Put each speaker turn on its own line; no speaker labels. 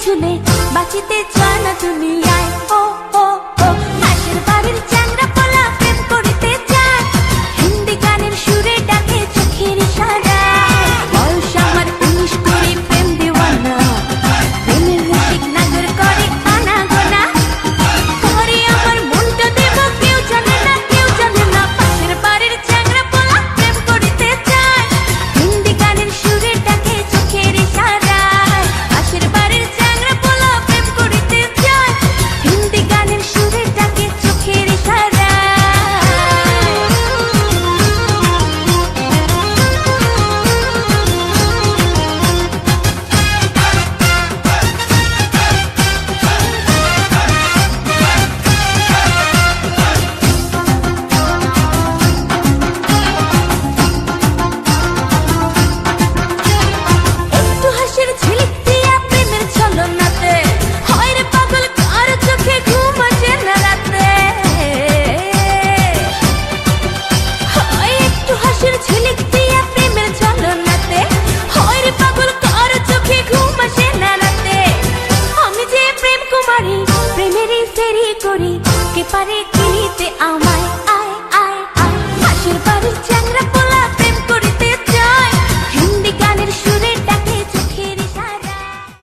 ঝুলে বাঁচিতে চায় না দুনিয়ায়। ও ও ও পাশের বাড়ির চ্যাংড়া পোলা প্রেম করিতে চায়, হিন্দি গানের সুরে ডাকে চোখের ইশারায়। বয়স আমার 19 করে প্রেম দিওয়ানা, প্রেমের রসিক নাগর করে আনাগোনা। পরে আমার মনটা দেব কেউ জানে না, কেউ জানে না। পাশের বাড়ির চ্যাংড়া পোলা প্রেম করিতে চায়, হিন্দি গানের সুরে ডাকে চোখের ইশারায়। পাশের বাড়ির চ্যাংড়া পোলা প্রেম করিতে চায়, হিন্দি গানের সুরে ডাকে চোখের ইশারায়। একটু হাসির ঝিলিক দিয়া প্রেমের ছলনাতে, হয় রে পাগল কার চোখে ঘুম আসে না রাতে। হয় একটু হাসির ঝিলিক দিয়া প্রেমের ছলনাতে, হয় রে পাগল কার চোখে ঘুম আসে না রাতে। আমি যে প্রেম কুমারী, প্রেমেরই ফেরি করি, কে পারে কিনিতে আমায়।